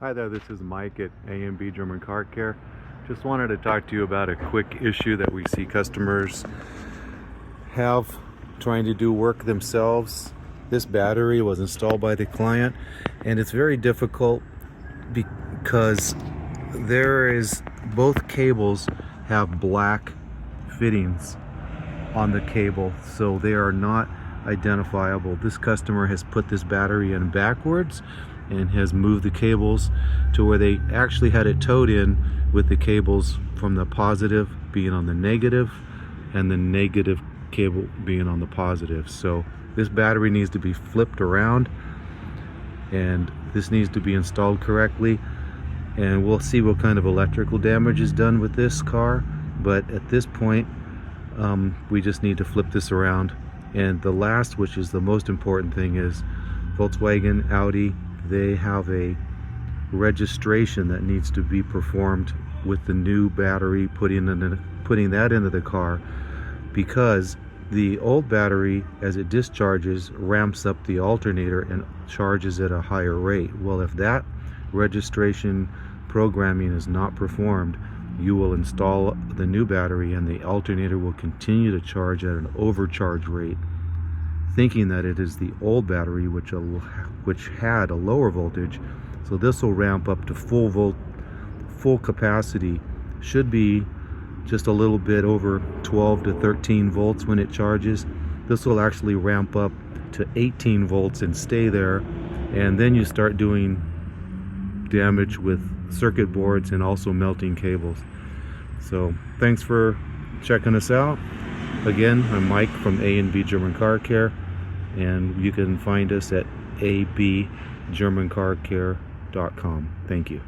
Hi there, this is Mike at A&B German Car Care. Just wanted to talk to you about a quick issue that we see customers have trying to do work themselves. This battery was installed by the client and it's very difficult because both cables have black fittings on the cable, so they are not identifiable. This customer has put this battery in backwards and has moved the cables to where they actually had it towed in with the cables from the positive being on the negative and the negative cable being on the positive. So this battery needs to be flipped around and this needs to be installed correctly, and we'll see what kind of electrical damage is done with this car, but at this point we just need to flip this around. And the last, which is the most important thing, is Volkswagen, Audi, they have a registration that needs to be performed with the new battery, putting that into the car, because the old battery, as it discharges, ramps up the alternator and charges at a higher rate. Well, if that registration programming is not performed, you will install the new battery and the alternator will continue to charge at an overcharge rate, thinking that it is the old battery which had a lower voltage. So this will ramp up to full capacity. Should be just a little bit over 12 to 13 volts when it charges. This will actually ramp up to 18 volts and stay there, and then you start doing damage with circuit boards and also melting cables. So thanks for checking us out. Again, I'm Mike from A&B German Car Care, and you can find us at abgermancarcare.com. Thank you.